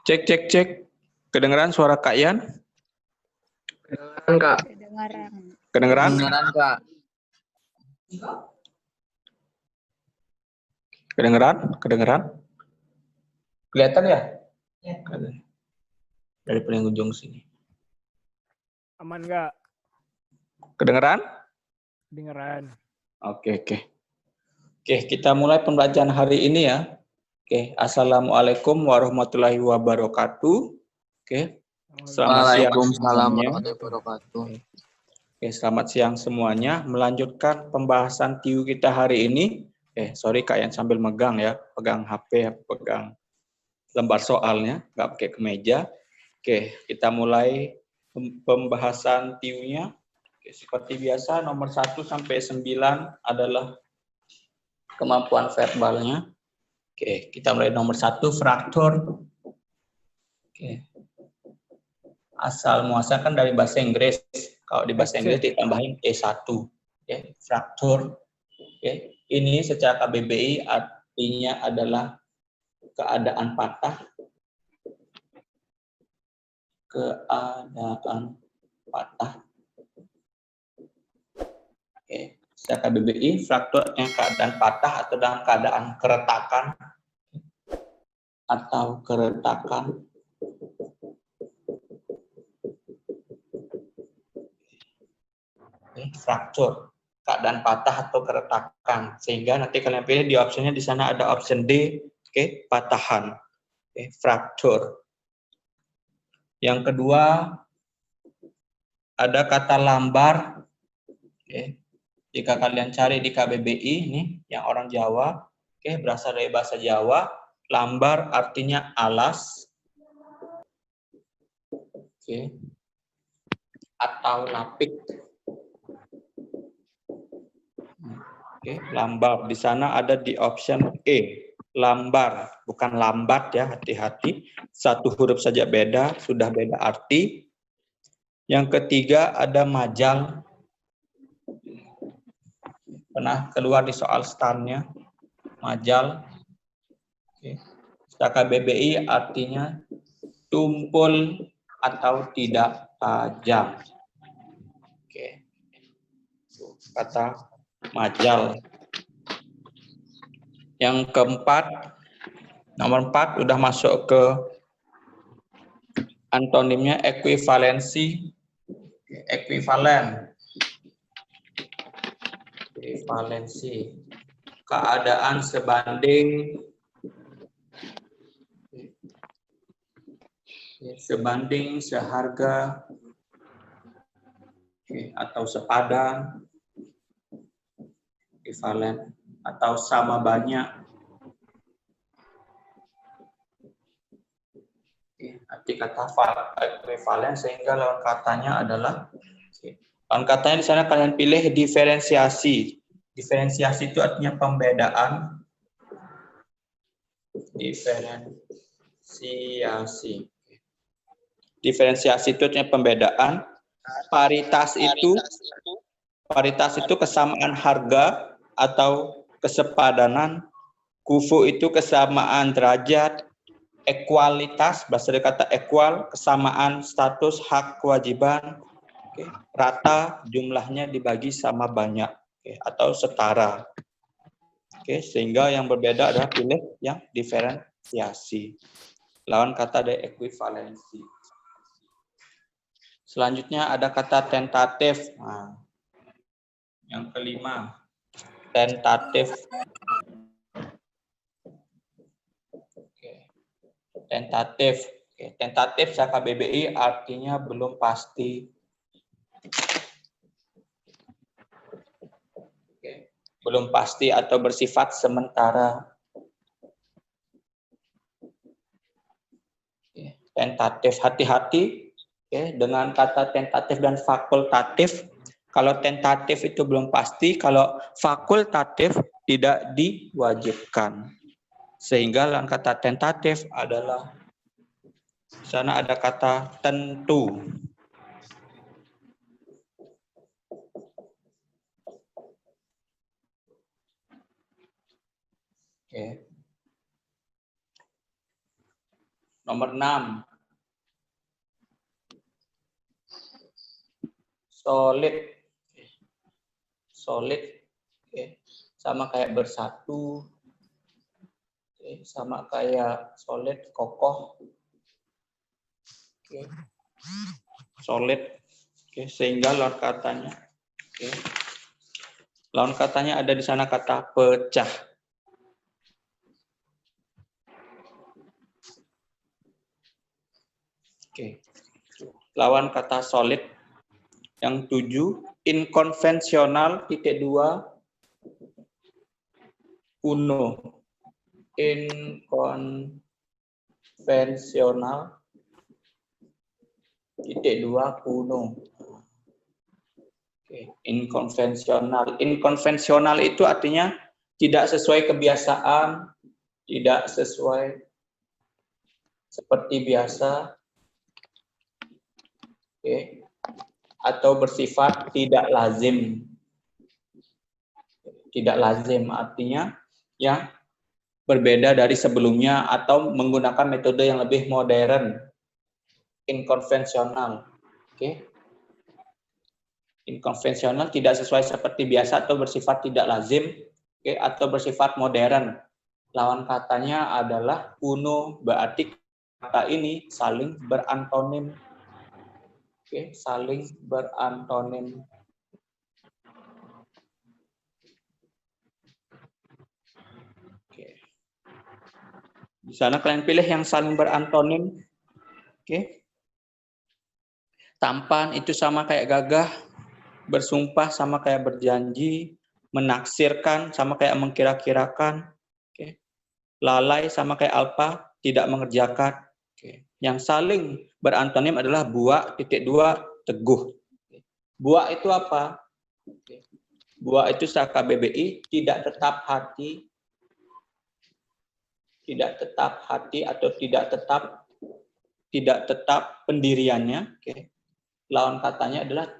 Cek, cek, cek. Kedengeran suara Kak Yan? Kedengeran, Kak. Kedengaran. Kedengeran? Kedengeran, Kak. Kedengeran? Kedengeran? Kelihatan ya? Dari paling ujung sini. Aman nggak? Kedengeran? Kedengeran. Oke, oke. Oke, kita mulai pembelajaran hari ini ya. Oke, Assalamualaikum warahmatullahi wabarakatuh. Oke, selamat siang Waalaikumsalam semuanya. warahmatullahi wabarakatuh. Oke, selamat siang semuanya. Melanjutkan pembahasan TIU kita hari ini. Sorry Kak Yan sambil megang ya, pegang HP, pegang lembar soalnya, nggak pakai kemeja. Oke, kita mulai pembahasan TIU-nya. Oke, seperti biasa, nomor 1 sampai 9 adalah kemampuan verbalnya. Oke, kita mulai nomor 1, fraktur. Oke. Asal muasal kan dari bahasa Inggris. Kalau di bahasa Inggris ditambahin E1. Oke, fraktur. Oke, ini secara KBBI artinya adalah keadaan patah. Keadaan patah. Oke, secara KBBI fraktur yang keadaan patah atau dalam keadaan keretakan atau keretakan. Oke, fraktur keadaan patah atau keretakan, sehingga nanti kalian pilih di opsinya, di sana ada option D. Oke, patahan. Oke, fraktur. Yang kedua ada kata lambar. Oke, jika kalian cari di KBBI ini yang orang Jawa, oke, berasal dari bahasa Jawa, lambar artinya alas. Oke. Atau lapik. Oke, lambar. Di sana ada di option E. Lambar, bukan lambat ya, hati-hati. Satu huruf saja beda, sudah beda arti. Yang ketiga ada majal. Pernah keluar di soal STAN-nya. Majal. Oke. KBBI artinya tumpul atau tidak tajam. Oke. Kata majal. Yang keempat, nomor 4 udah masuk ke antonimnya ekuivalensi. Ekuivalen. Ekuivalensi. Keadaan sebanding. Sebanding, seharga, atau sepadan. Ekuivalen. Atau sama banyak. Arti kata ekuivalen, sehingga lawan katanya adalah, lawan katanya di sana kalian pilih diferensiasi. Diferensiasi itu artinya pembedaan. Diferensiasi. Diferensiasi itu artinya pembedaan. Paritas itu kesamaan harga atau kesepadanan. Kufu itu kesamaan derajat. Ekualitas, bahasa dari kata equal, kesamaan status, hak, kewajiban. Oke. Rata, jumlahnya dibagi sama banyak, oke, atau setara. Oke, sehingga yang berbeda adalah pilih yang diferensiasi. Lawan kata dari ekuivalensi. Selanjutnya ada kata tentatif. Nah, yang kelima, tentatif. Tentatif. Oke, tentatif secara KBBI artinya belum pasti. Oke, belum pasti atau bersifat sementara. Oke, tentatif, hati-hati dengan kata tentatif dan fakultatif. Kalau tentatif itu belum pasti, kalau fakultatif tidak diwajibkan. Sehingga dalam kata tentatif adalah, di sana ada kata tentu. Oke. Nomor 6. Solid. Solid. Oke. Sama kayak bersatu. Oke. Sama kayak solid, kokoh. Oke. Solid. Oke. Sehingga lawan katanya. Oke. Lawan katanya ada di sana kata pecah. Oke. Lawan kata solid yang 7, inkonvensional titik 2, kuno. Inkonvensional titik 2, kuno. Oke. Inkonvensional. Inkonvensional itu artinya tidak sesuai kebiasaan, tidak sesuai seperti biasa. Oke. Atau bersifat tidak lazim. Tidak lazim artinya yang berbeda dari sebelumnya atau menggunakan metode yang lebih modern. Inkonvensional. Oke. Inkonvensional tidak sesuai seperti biasa atau bersifat tidak lazim, oke, atau bersifat modern. Lawan katanya adalah kuno, berarti kata ini saling berantonim. Oke, saling berantonim. Oke. Di sana kalian pilih yang saling berantonim. Oke. Tampan itu sama kayak gagah, bersumpah sama kayak berjanji, menaksirkan sama kayak mengkira-kirakan. Oke. Lalai sama kayak alpa, tidak mengerjakan. Oke. Yang saling berantonim adalah buak, titik 2, teguh. Buak itu apa? Buak itu saka BBI, tidak tetap hati, atau tidak tetap pendiriannya. Oke. Lawan katanya adalah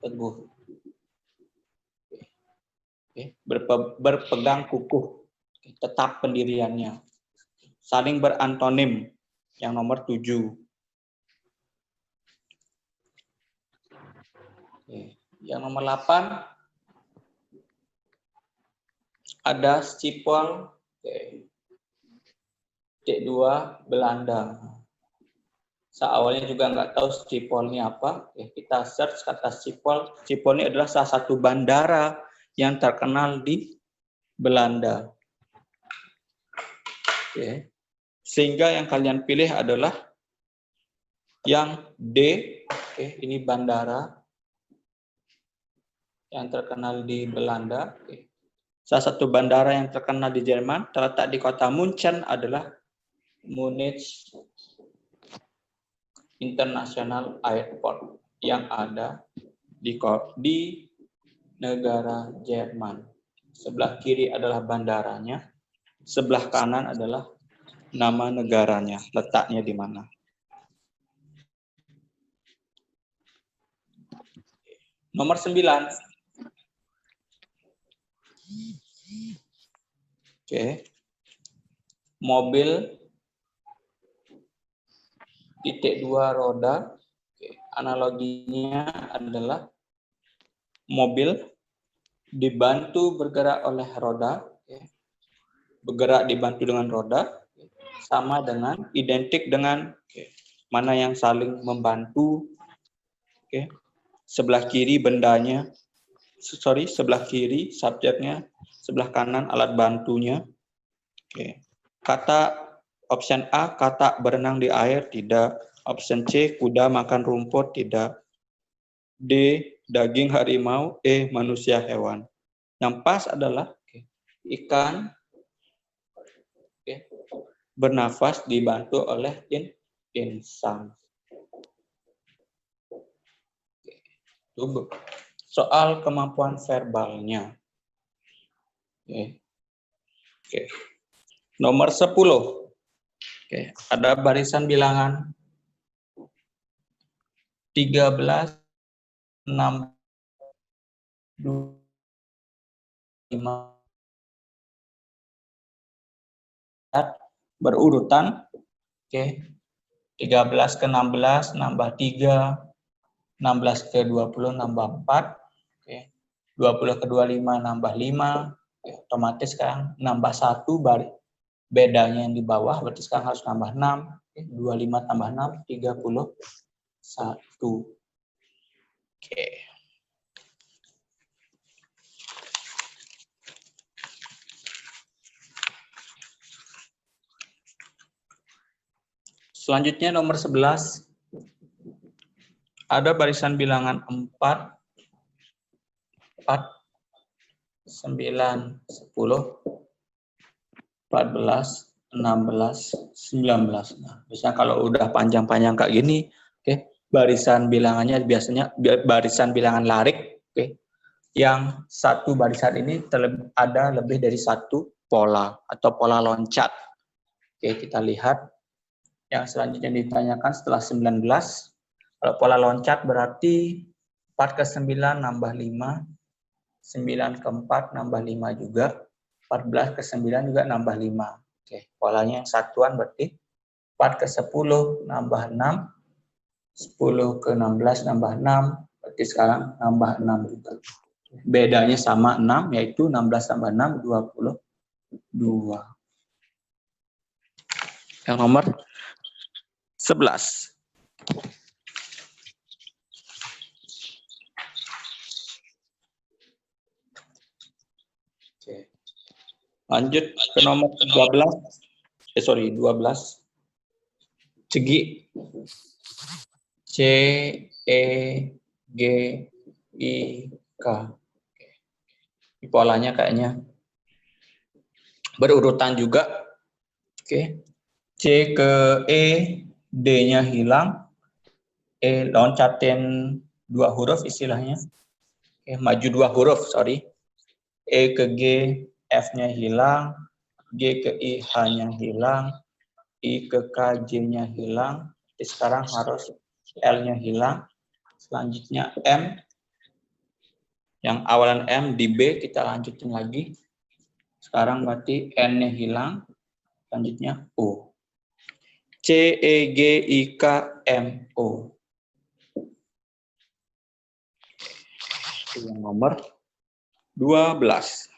teguh. Oke. Berpegang kukuh, tetap pendiriannya. Saling berantonim yang nomor 7. Oke. Yang nomor 8 ada Schiphol. Oke. Titik 2, Belanda. Awalnya juga nggak tahu Schiphol ini apa. Oke. Kita search kata Schiphol. Schiphol ini adalah salah satu bandara yang terkenal di Belanda. Oke. Sehingga yang kalian pilih adalah yang D. Oke. Ini bandara yang terkenal di Belanda. Oke. Salah satu bandara yang terkenal di Jerman, terletak di kota Munchen adalah Munich International Airport yang ada di negara Jerman. Sebelah kiri adalah bandaranya, sebelah kanan adalah nama negaranya, letaknya di mana. Nomor 9. Oke. Mobil titik 2 roda. Oke. Analoginya adalah mobil dibantu bergerak oleh roda. Oke. Bergerak dibantu dengan roda. Sama dengan, identik dengan mana yang saling membantu. Oke. Sebelah kiri bendanya, sebelah kiri subjeknya, sebelah kanan alat bantunya. Oke. Kata option A, kata berenang di air, tidak. Option C, kuda makan rumput, tidak. D, daging harimau. E, manusia hewan. Yang pas adalah ikan bernafas dibantu oleh insan. Soal kemampuan verbalnya. Oke. Nomor 10. Oke, ada barisan bilangan 13, 6, 2, 5 berurutan. Oke. 13 ke 16 nambah 3, 16 ke 20 nambah 4, oke. 20 ke 25 nambah 5, oke. Otomatis sekarang nambah 1, bedanya yang di bawah, berarti sekarang harus nambah 6, oke. 25 tambah 6, 31. Oke. Selanjutnya nomor 11. Ada barisan bilangan 4, 9, 10, 14, 16, 19. Nah, biasanya kalau udah panjang-panjang kayak gini, oke, barisan bilangannya biasanya barisan bilangan larik, oke. Yang satu barisan ini ada lebih dari satu pola atau pola loncat. Oke, kita lihat yang selanjutnya ditanyakan setelah 19. Kalau pola loncat berarti 4 ke 9 nambah 5, 9 ke 4 nambah 5 juga, 14 ke 9 juga nambah 5. Oke, polanya yang satuan berarti 4 ke 10 nambah 6, 10 ke 16 nambah 6, berarti sekarang nambah 6 juga. Bedanya sama 6, yaitu 16 tambah 6, 22. Yang nomor 11. Oke. Lanjut ke nomor 12. 12. Segi C, E, G, I, K. Oke. Polanya kayaknya berurutan juga. Oke. C ke E, D-nya hilang. E loncatin 2 huruf istilahnya. Oke, maju 2 huruf, sorry. E ke G, F-nya hilang. G ke I, H-nya hilang. I ke K, J-nya hilang. Jadi sekarang harus L-nya hilang. Selanjutnya M. Yang awalan M di B, kita lanjutin lagi. Sekarang berarti N-nya hilang. Selanjutnya O. C, E, G, I, K, M, O. Yang nomor 12.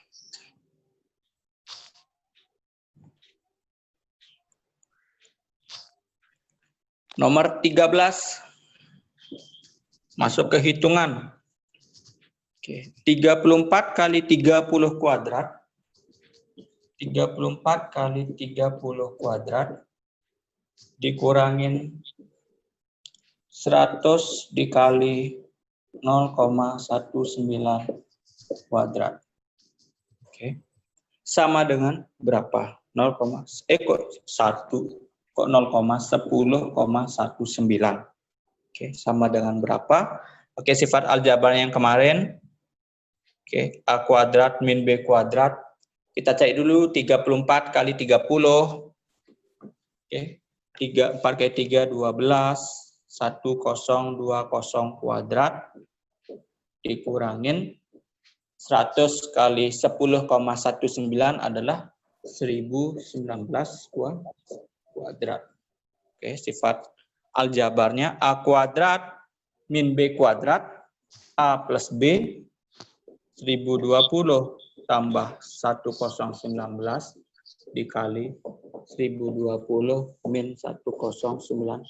Nomor 13. Masuk ke hitungan. Oke, 34 kali 30 kuadrat. 34 kali 30 kuadrat dikurangin 100 dikali 0,19 kuadrat. Oke. Sama dengan berapa? 0,10,19. Oke, sama dengan berapa? Oke, sifat aljabarnya yang kemarin. Oke, A kuadrat min B kuadrat. Kita cari dulu 34 kali 30. Oke, 4 kali 3, 12. 1020 kuadrat. Dikurangin 100 kali 10,19 adalah 1019 kuadrat. Oke, sifat aljabarnya A kuadrat min B kuadrat. A plus B 1020 tambah 1019 dikali 1020 min 1019.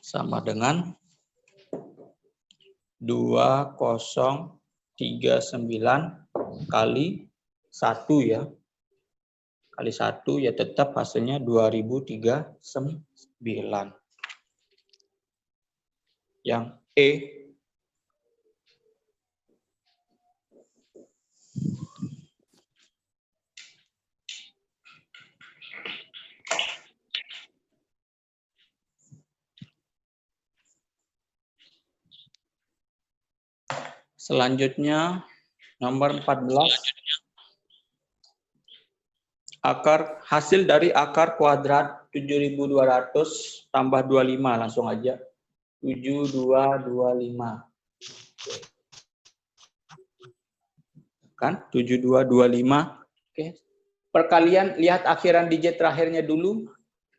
Sama dengan 2039 kali 1 ya. Kali 1 ya tetap hasilnya 2039. Yang E. Selanjutnya nomor 14. Hasil dari akar kuadrat 7200 tambah 25, langsung aja. 7225. Kan? 7225. Oke. Perkalian lihat akhiran digit terakhirnya dulu.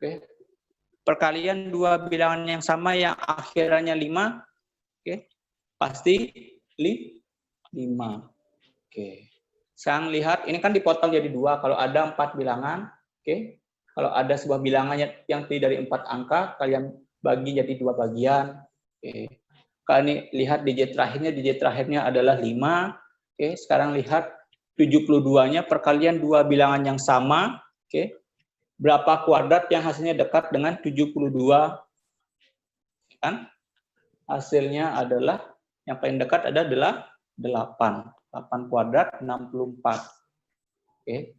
Oke. Perkalian dua bilangan yang sama yang akhirannya 5. Oke. Pasti 5. Oke. Sekarang lihat, ini kan dipotong jadi 2. Kalau ada 4 bilangan, oke. Kalau ada sebuah bilangan yang terdiri dari 4 angka, kalian bagi jadi 2 bagian. Oke. Kalian lihat digit terakhirnya adalah 5. Oke, sekarang lihat 72-nya perkalian dua bilangan yang sama. Oke. Berapa kuadrat yang hasilnya dekat dengan 72? Kan? Hasilnya adalah yang paling dekat adalah 8. 8 kuadrat 64. Oke.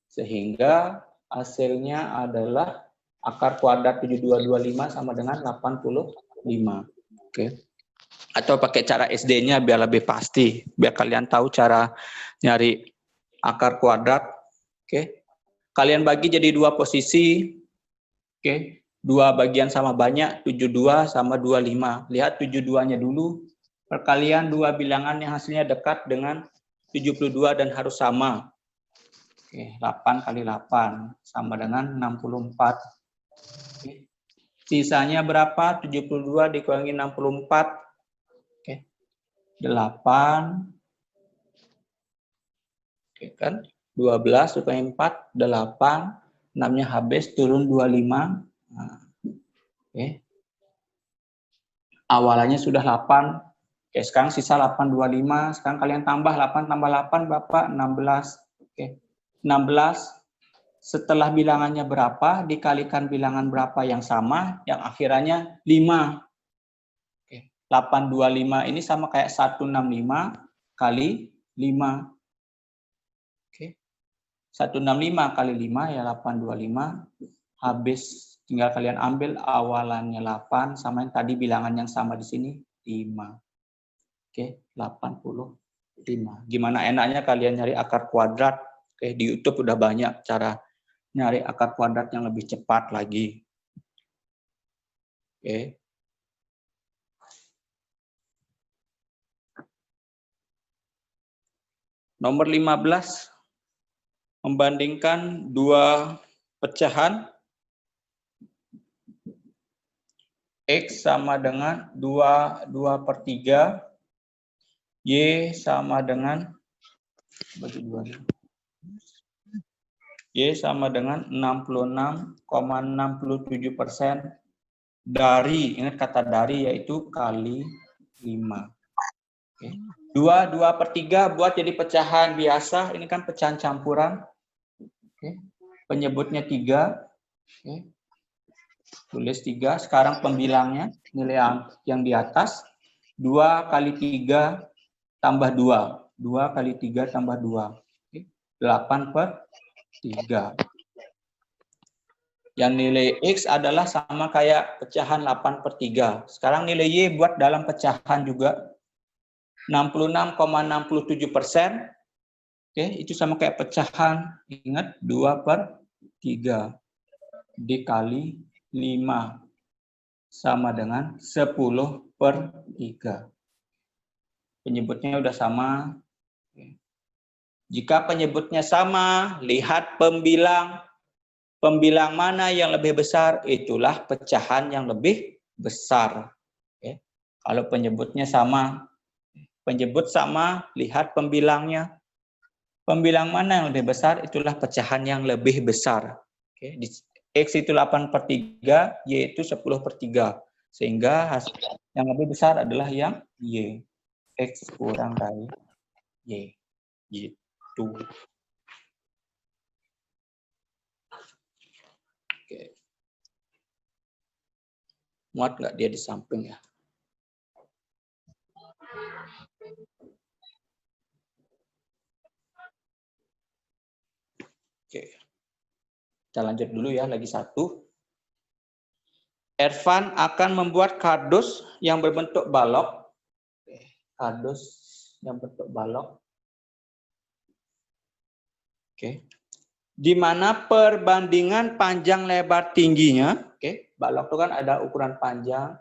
Sehingga hasilnya adalah akar kuadrat 7225 sama dengan 85. Oke. Atau pakai cara SD-nya biar lebih pasti, biar kalian tahu cara nyari akar kuadrat. Oke. Kalian bagi jadi 2 posisi. Oke. 2 bagian sama banyak, 72 sama 25. Lihat 72-nya dulu. Perkalian 2 bilangan yang hasilnya dekat dengan 72 dan harus sama. Oke, 8 kali 8 sama dengan 64. Oke. Sisanya berapa? 72 dikurangi 64. Oke. 8. Oke kan? 12 dikurangi 4, 8. 6-nya habis, turun 25. Nah, oke. Awalannya sudah 8. Oke, sekarang sisa 825. Sekarang kalian tambah 8 tambah 8 berapa? 16. Oke. 16 setelah bilangannya berapa dikalikan bilangan berapa yang sama, yang akhirannya 5. Oke. 825 ini sama kayak 165 kali 5. Oke. 165 kali 5 ya 825. Habis tinggal kalian ambil awalannya 8 sama yang tadi bilangan yang sama di sini 5. Oke, 85. Gimana enaknya kalian nyari akar kuadrat? Oke, di YouTube udah banyak cara nyari akar kuadrat yang lebih cepat lagi. Oke. Nomor 15. Membandingkan dua pecahan X sama dengan 2/3, Y sama dengan Y sama dengan 66,67% dari, ingat kata dari yaitu kali 5. Oke. 2/3 buat jadi pecahan biasa, ini kan pecahan campuran. Oke. Penyebutnya 3. Oke. Tulis 3, sekarang pembilangnya, nilai yang di atas, 2 kali 3 tambah 2. 2 kali 3 tambah 2. Oke. 8/3. Yang nilai X adalah sama kayak pecahan 8/3. Sekarang nilai Y buat dalam pecahan juga. 66,67%. Oke, itu sama kayak pecahan. Ingat, 2/3 dikali 5 sama dengan 10/3. Penyebutnya udah sama. Jika penyebutnya sama, lihat pembilang. Pembilang mana yang lebih besar, itulah pecahan yang lebih besar. Oke. Kalau penyebutnya sama, penyebut sama, lihat pembilangnya. Pembilang mana yang lebih besar, itulah pecahan yang lebih besar. Oke. X itu 8/3, Y itu 10/3. Sehingga hasil yang lebih besar adalah yang Y. X kurang dari Y. Gitu. Oke. Muat nggak dia di samping ya? Oke. Kita lanjut dulu ya, lagi satu. Ervan akan membuat kardus yang berbentuk balok. Kardus yang berbentuk balok. Oke. Di mana perbandingan panjang lebar tingginya, oke, balok itu kan ada ukuran panjang,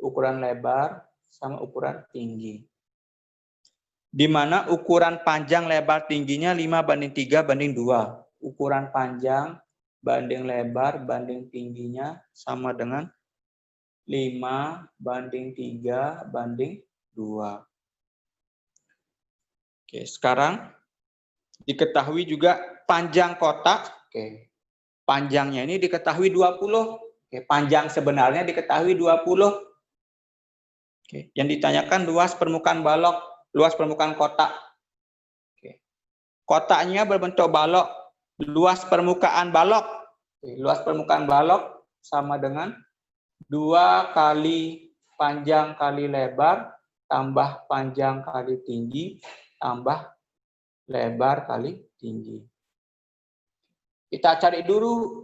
ukuran lebar, sama ukuran tinggi. Di mana ukuran panjang lebar tingginya 5/3/2. Ukuran panjang banding lebar banding tingginya sama dengan 5:3:2. Oke, sekarang diketahui juga panjang kotak. Oke. Panjangnya ini diketahui 20. Oke, panjang sebenarnya diketahui 20. Oke, yang ditanyakan luas permukaan balok, luas permukaan kotak. Oke. Kotaknya berbentuk balok, luas permukaan balok. Oke, luas permukaan balok sama dengan 2 kali panjang kali lebar tambah panjang kali tinggi tambah lebar kali tinggi. Kita cari dulu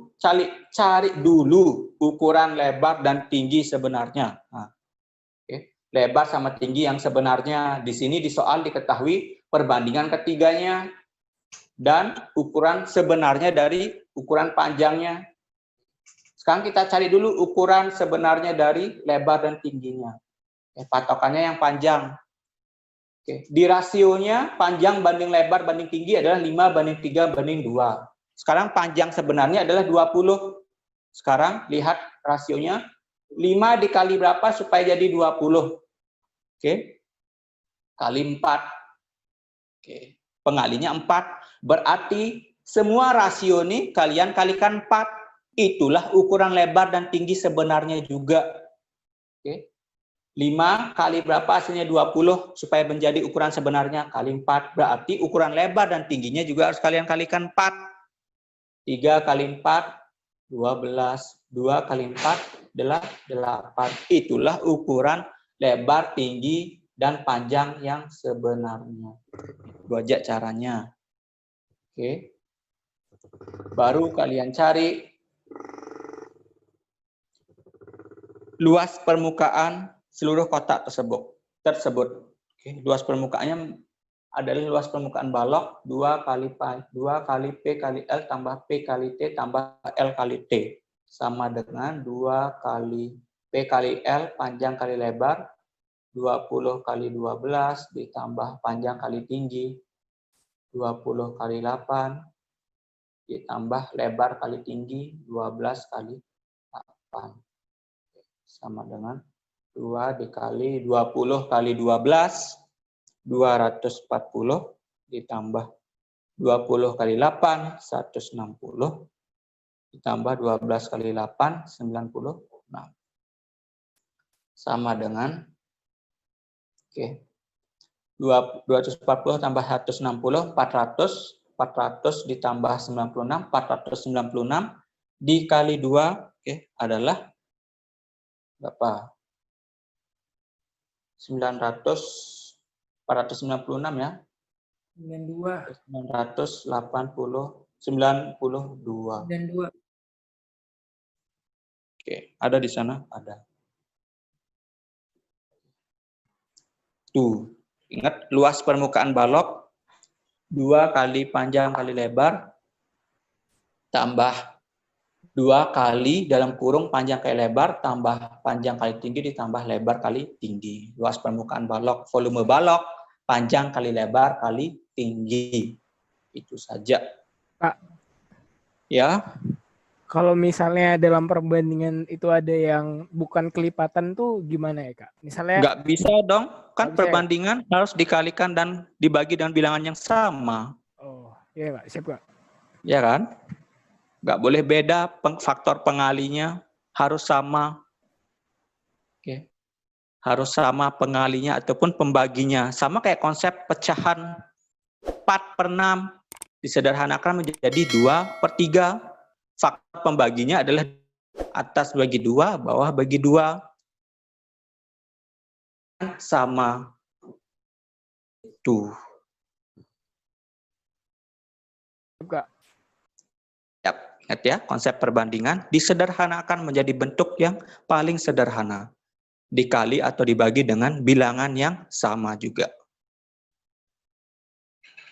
ukuran lebar dan tinggi sebenarnya. Nah, oke. Lebar sama tinggi yang sebenarnya di sini di soal diketahui perbandingan ketiganya dan ukuran sebenarnya dari ukuran panjangnya. Sekarang kita cari dulu ukuran sebenarnya dari lebar dan tingginya. Patokannya yang panjang. Oke. Di rasionya panjang banding lebar banding tinggi adalah 5:3:2. Sekarang panjang sebenarnya adalah 20. Sekarang lihat rasionya. 5 dikali berapa supaya jadi 20? Oke. Kali 4. Oke. Pengalinya 4. Berarti semua rasio ini kalian kalikan 4. Itulah ukuran lebar dan tinggi sebenarnya juga. Oke. 5 kali berapa hasilnya 20 supaya menjadi ukuran sebenarnya kali 4. Berarti ukuran lebar dan tingginya juga harus kalian kalikan 4. 3 kali 4, 12. 2 kali 4, 8. Itulah ukuran lebar, tinggi, dan panjang yang sebenarnya. Itu aja caranya. Oke. Baru kalian cari luas permukaan seluruh kotak tersebut. Oke, luas permukaannya adalah luas permukaan balok 2 kali P kali L tambah P kali T tambah L kali T sama dengan 2 kali P kali L panjang kali lebar 20 kali 12 ditambah panjang kali tinggi 20 kali 8 ditambah lebar kali tinggi 12 kali 8 sama dengan 2 dikali 20 kali 12, 240, ditambah 20 kali 8, 160, ditambah 12 kali 8, 96. Sama dengan, oke, 240 tambah 160, 400, 400 ditambah 96, 496, dikali 2, oke, adalah berapa? 496 ya. 982. Oke, ada di sana? Ada. Tuh, ingat luas permukaan balok 2 kali panjang kali lebar tambah 2 kali dalam kurung panjang kali lebar tambah panjang kali tinggi ditambah lebar kali tinggi. Luas permukaan balok, volume balok, panjang kali lebar kali tinggi. Itu saja. Kak, ya. Kalau misalnya dalam perbandingan itu ada yang bukan kelipatan tuh gimana ya Kak? Misalnya Nggak bisa dong, kan perbandingan harus dikalikan dan dibagi dengan bilangan yang sama. Oh, iya Kak, siap Kak. Ya kan? Nggak boleh beda, faktor pengalinya harus sama. Oke. Harus sama pengalinya ataupun pembaginya. Sama kayak konsep pecahan 4/6 disederhanakan menjadi 2/3. Faktor pembaginya adalah atas bagi 2, bawah bagi 2. Sama. Tuh. Kak. Yap, ingat ya, konsep perbandingan disederhanakan menjadi bentuk yang paling sederhana. Dikali atau dibagi dengan bilangan yang sama juga.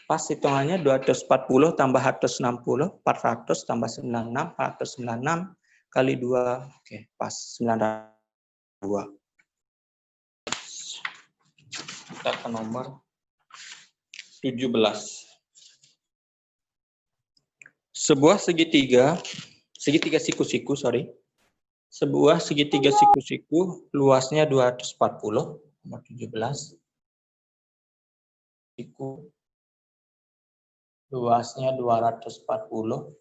Pas hitungannya 240 tambah 160, 400 tambah 96, 496 kali 2. Oke, pas 92. Kita ke nomor 17. Sebuah segitiga segitiga siku-siku, sorry. Sebuah segitiga siku-siku luasnya 240, nomor 17. Siku luasnya 240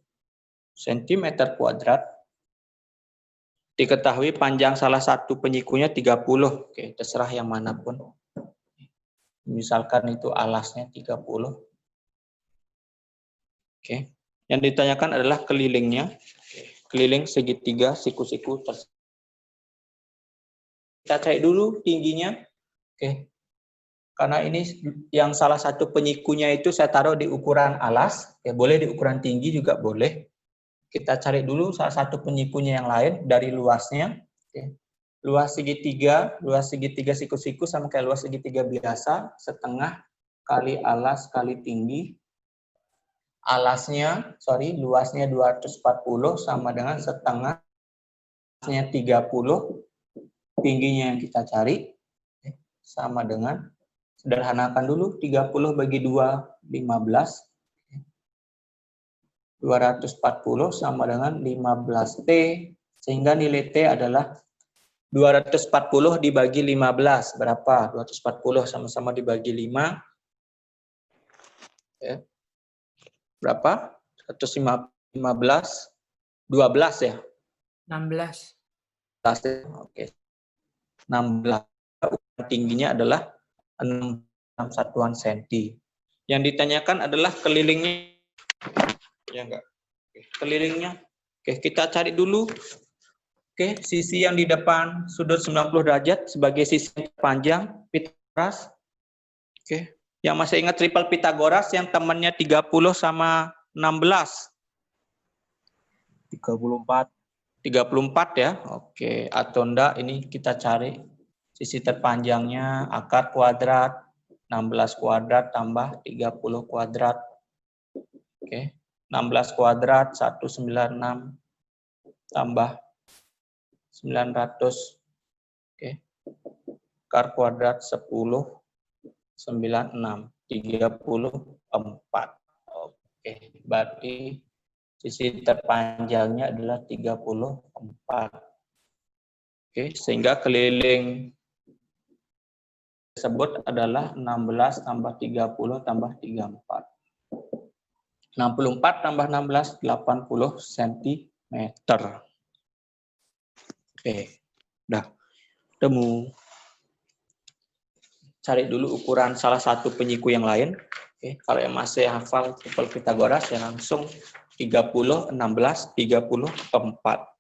cm kuadrat. Diketahui panjang salah satu penyikunya 30. Oke, terserah yang manapun. Misalkan itu alasnya 30. Oke. Yang ditanyakan adalah kelilingnya. Keliling segitiga siku-siku tersebut. Kita cari dulu tingginya. Oke. Karena ini yang salah satu penyikunya itu saya taruh di ukuran alas. Ya, boleh di ukuran tinggi juga boleh. Kita cari dulu salah satu penyikunya yang lain dari luasnya. Oke. Luas segitiga siku-siku sama kayak luas segitiga biasa, setengah kali alas kali tinggi. Luasnya 240 sama dengan setengahnya 30, tingginya yang kita cari sama dengan, sederhanakan dulu, 30 bagi 2, 15. 240 sama dengan 15T, sehingga nilai T adalah 240 dibagi 15. Berapa? 240 sama-sama dibagi 5. Ya. Berapa? 115, 12 ya? 16. Oke. 16. Tingginya adalah 6 satuan senti. Yang ditanyakan adalah kelilingnya. Ya enggak? Oke. Kelilingnya. Oke, kita cari dulu. Oke, sisi yang di depan sudut 90 derajat sebagai sisi panjang Pitagoras. Oke. Yang masih ingat triple Pitagoras yang temannya 30 sama 16. 34. 34 ya. Oke, atau enggak ini kita cari sisi terpanjangnya akar kuadrat 16 kuadrat tambah 30 kuadrat. Oke. 16 kuadrat 196 tambah 900. Oke. Akar kuadrat 10 96 34. Oke, berarti sisi terpanjangnya adalah 34. Oke, sehingga keliling tersebut adalah 16 tambah 30 tambah 34. 64 tambah 16, 80 cm. Oke, udah temu. Cari dulu ukuran salah satu penyiku yang lain. Oke, kalau yang masih hafal triple Pitagoras ya langsung 30, 16, 34.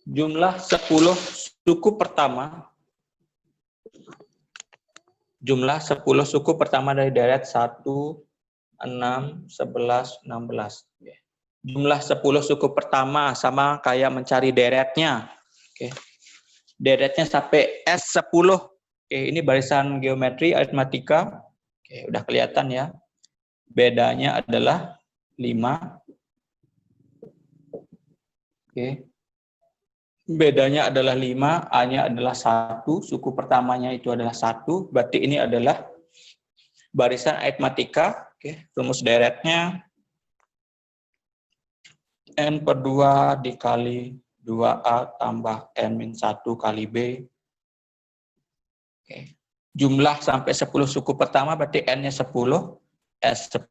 Jumlah 10 suku pertama. Jumlah 10 suku pertama dari deret 1, 6, 11, 16. Jumlah 10 suku pertama sama kayak mencari deretnya. Oke. Deretnya sampai S10. Oke, ini barisan geometri aritmatika. Oke, udah kelihatan ya. Bedanya adalah 5. Oke. Bedanya adalah 5, A-nya adalah 1, suku pertamanya itu adalah 1, berarti ini adalah barisan aritmatika. Oke, rumus deretnya N per 2 dikali 2A tambah N-1 kali B. Oke. Jumlah sampai 10 suku pertama berarti N-nya 10, S10,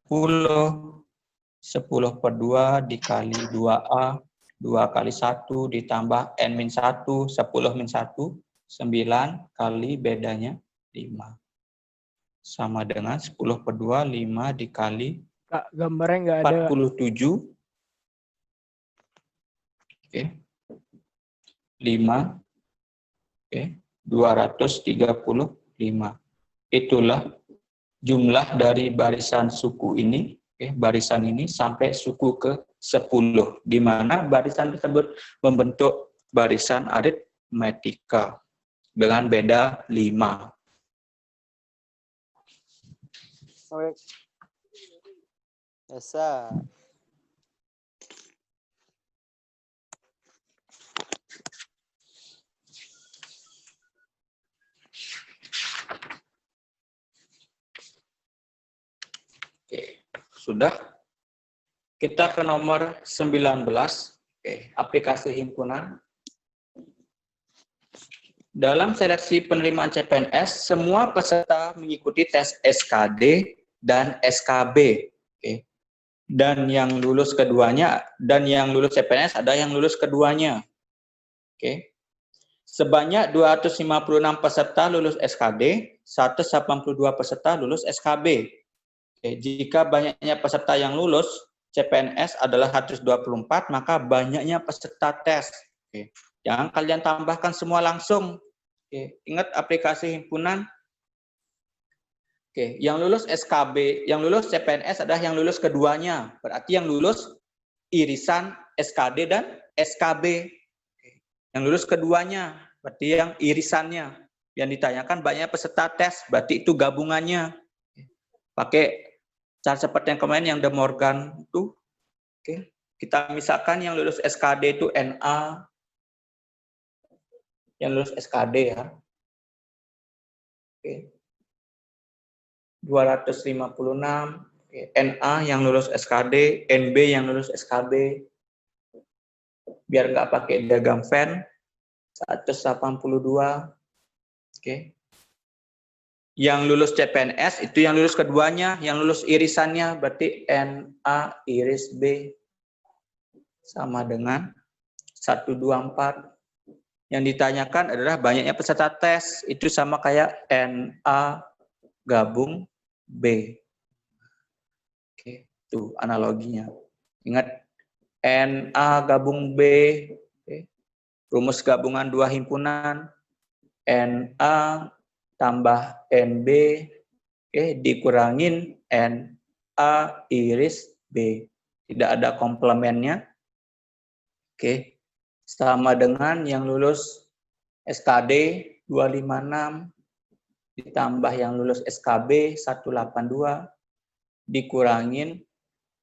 10 per 2 dikali 2A, 2 kali 1 ditambah N-1, 10 min 1, 9 kali bedanya 5. Sama dengan 10 per 2, 5 dikali Kak, gambarnya nggak ada. 47. Oke. 5. Oke. 235. Itulah jumlah dari barisan suku ini. Oke, barisan ini sampai suku ke 10, di mana barisan tersebut membentuk barisan aritmatika dengan beda 5. Esa. sudah. Kita ke nomor 19. Oke, aplikasi himpunan. Dalam seleksi penerimaan CPNS, semua peserta mengikuti tes SKD dan SKB. Oke. Dan yang lulus keduanya, dan yang lulus CPNS ada yang lulus keduanya. Oke. Sebanyak 256 peserta lulus SKD, 182 peserta lulus SKB. Oke, jika banyaknya peserta yang lulus CPNS adalah 124, maka banyaknya peserta tes. Oke. Jangan kalian tambahkan semua langsung. Oke. Ingat aplikasi himpunan. Oke, yang lulus SKB, yang lulus CPNS adalah yang lulus keduanya. Berarti yang lulus irisan SKD dan SKB. Yang lulus keduanya, berarti yang irisannya. Yang ditanyakan banyak peserta tes, berarti itu gabungannya. Pakai cara seperti yang kemarin yang De Morgan itu. Oke. Kita misalkan yang lulus SKD itu NA. Yang lulus SKD ya. Oke. 256. Oke. NA yang lulus SKD, NB yang lulus SKB. Biar nggak pakai diagram Venn, 182. Oke. Yang lulus CPNS itu yang lulus keduanya, yang lulus irisannya berarti NA iris B sama dengan 124. Yang ditanyakan adalah banyaknya peserta tes, itu sama kayak NA gabung B. Oke, itu analoginya. Ingat NA gabung B, oke. Rumus gabungan dua himpunan, NA tambah NB, oke, dikurangin NA iris B. Tidak ada komplemennya. Oke, sama dengan yang lulus SKD 256 ditambah yang lulus SKB 182 dikurangin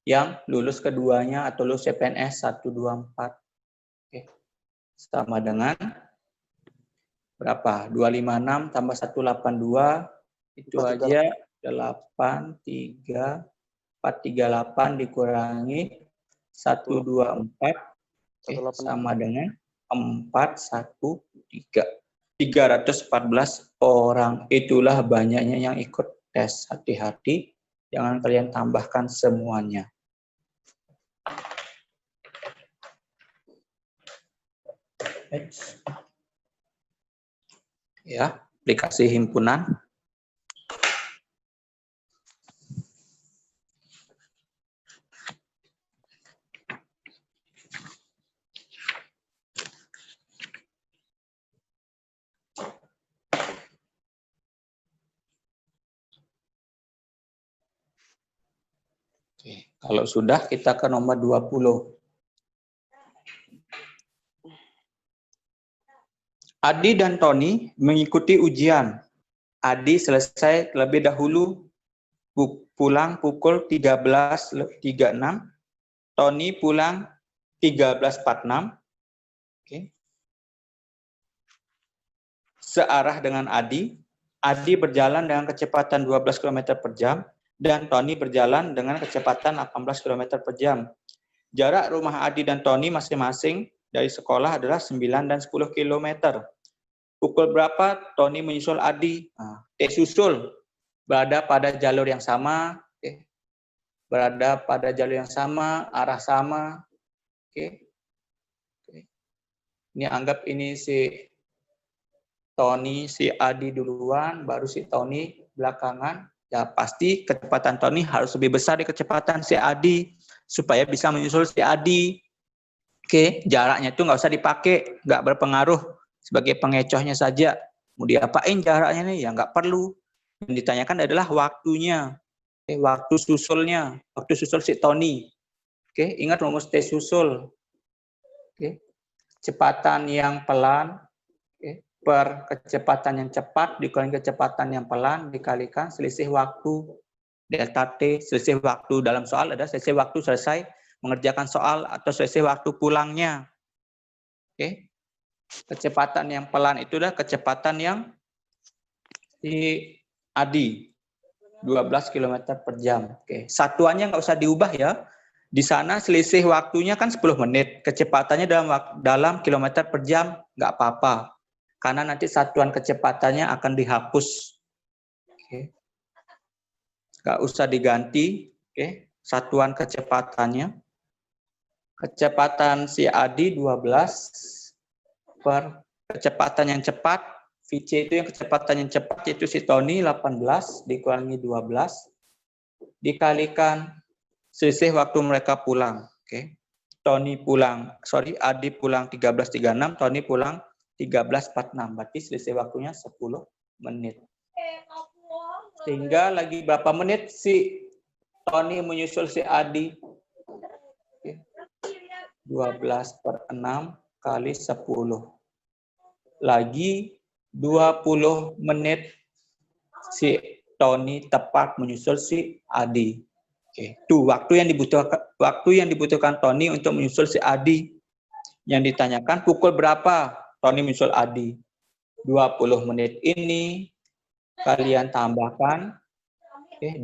yang lulus keduanya atau lulus CPNS 124. Oke. Sama dengan berapa? 256 tambah 182 itu aja 83 438 dikurangi 124. Oke, sama dengan 413. 314 orang. Itulah banyaknya yang ikut tes. Hati-hati, jangan kalian tambahkan semuanya. Ya, aplikasi himpunan. Oke, kalau sudah kita ke nomor 20. Adi dan Tony mengikuti ujian. Adi selesai terlebih dahulu pulang pukul 13.36. Tony pulang 13.46. Oke. Searah dengan Adi. Adi berjalan dengan kecepatan 12 km per jam. Dan Tony berjalan dengan kecepatan 18 km per jam. Jarak rumah Adi dan Tony masing-masing dari sekolah adalah 9 dan 10 km. Pukul berapa Tony menyusul Adi? Susul. Berada pada jalur yang sama. Okay. Berada pada jalur yang sama, arah sama. Okay. Okay. Ini anggap ini si Tony, si Adi duluan, baru si Tony belakangan. Ya pasti kecepatan Tony harus lebih besar dari kecepatan si Adi supaya bisa menyusul si Adi. Oke, jaraknya itu nggak usah dipakai, nggak berpengaruh, sebagai pengecohnya saja. Mau diapain jaraknya nih? Ya nggak perlu. Yang ditanyakan adalah waktunya. Oke, waktu susulnya, waktu susul si Tony. Oke, ingat rumus T susul. Oke, kecepatan yang pelan per kecepatan yang cepat dikurangi kecepatan yang pelan dikalikan selisih waktu delta T. Selisih waktu dalam soal ada selisih waktu selesai mengerjakan soal atau selisih waktu pulangnya. Oke. Kecepatan yang pelan itu adalah kecepatan yang si Adi. 12 km per jam. Oke, satuannya nggak usah diubah ya. Di sana selisih waktunya kan 10 menit. Kecepatannya dalam kilometer per jam nggak apa-apa. Karena nanti satuan kecepatannya akan dihapus. Oke. Nggak usah diganti. Oke, satuan kecepatannya. Kecepatan si Adi 12 per kecepatan yang cepat. VC itu yang kecepatan yang cepat, yaitu si Tony 18 dikurangi 12 dikalikan selisih waktu mereka pulang. Oke. Adi pulang 13.36, Tony pulang 13.46. Berarti selisih waktunya 10 menit. Sehingga lagi berapa menit si Tony menyusul si Adi? Oke. 12/6 kali 10. Lagi 20 menit si Tony tepat menyusul si Adi. Oke, itu waktu yang dibutuhkan Tony untuk menyusul si Adi. Yang ditanyakan pukul berapa Tony menyusul Adi. 20 menit ini kalian tambahkan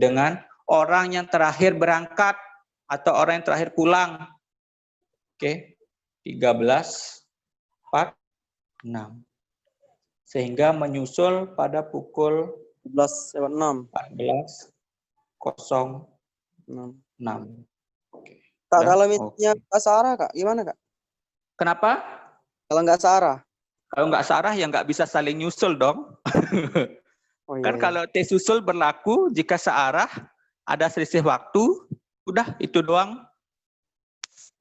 dengan orang yang terakhir berangkat atau orang yang terakhir pulang. Oke, 13.46. Sehingga menyusul pada pukul 11.06. 14.06. Oke. Kak, kalau misalnya nggak searah, Kak, gimana, Kak? Kenapa? Kalau nggak searah? Kalau nggak searah ya nggak bisa saling nyusul dong. Oh, iya, Kan iya. kalau T susul berlaku jika searah ada selisih waktu, udah itu doang.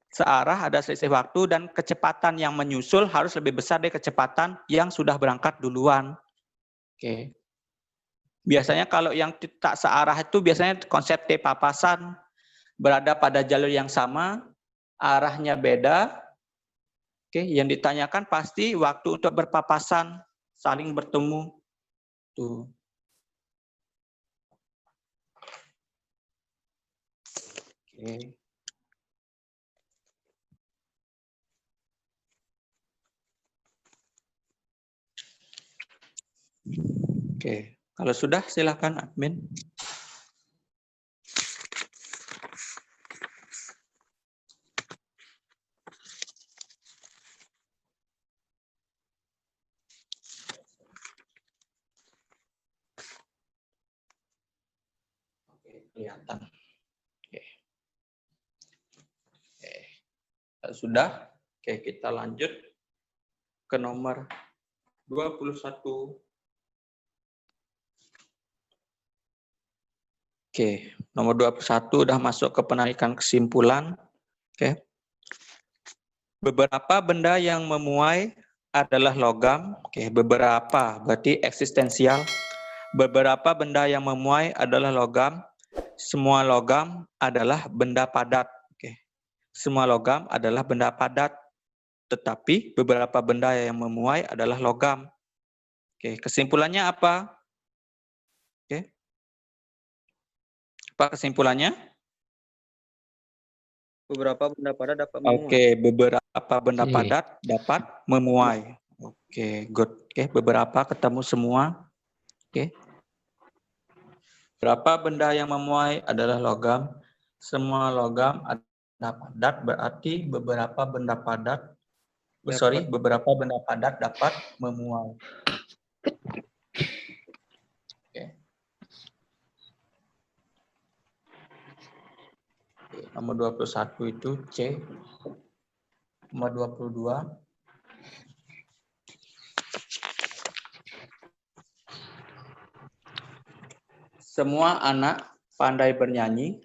Searah ada selisih waktu dan kecepatan yang menyusul harus lebih besar dari kecepatan yang sudah berangkat duluan. Oke. Biasanya kalau yang tak searah itu biasanya konsep T papasan, berada pada jalur yang sama, arahnya beda. Oke, yang ditanyakan pasti waktu untuk berpapasan, saling bertemu. Tuh. Oke. Oke, kalau sudah silakan admin. Oke, kelihatan. Oke. Oke. Kalau sudah, oke kita lanjut ke nomor 21. Oke, nomor 21 udah masuk ke penarikan kesimpulan. Oke. Beberapa benda yang memuai adalah logam. Oke, beberapa berarti eksistensial. Beberapa benda yang memuai adalah logam. Semua logam adalah benda padat. Oke. Semua logam adalah benda padat. Tetapi beberapa benda yang memuai adalah logam. Oke, kesimpulannya apa? Oke. Apa kesimpulannya? Beberapa benda padat dapat memuai. Oke, beberapa benda padat dapat memuai. Oke, good. Oke, beberapa ketemu semua. Oke. Berapa benda yang memuai adalah logam. Semua logam adalah padat, berarti beberapa benda padat, beberapa benda padat dapat memuai. Oke. Nomor 21 itu C. Nomor 22. Semua anak pandai bernyanyi.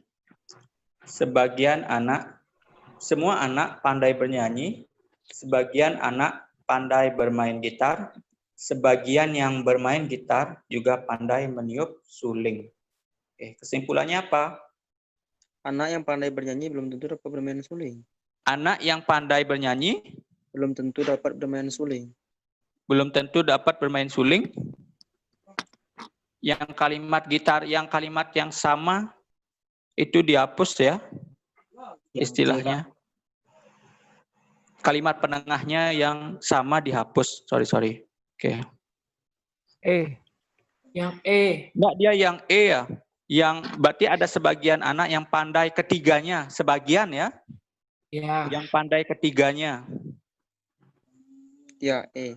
Semua anak pandai bernyanyi. Sebagian anak pandai bermain gitar. Sebagian yang bermain gitar juga pandai meniup suling. Oke, kesimpulannya apa? Anak yang pandai bernyanyi belum tentu dapat bermain suling. Anak yang pandai bernyanyi Belum tentu dapat bermain suling. belum tentu dapat bermain suling. Yang kalimat gitar, yang kalimat yang sama itu dihapus ya, istilahnya. Kalimat penengahnya yang sama dihapus. Sorry. Oke. Yang E. Enggak, dia yang E ya. Yang berarti ada sebagian anak yang pandai ketiganya, sebagian ya, Ya. yang pandai ketiganya. Ya, E.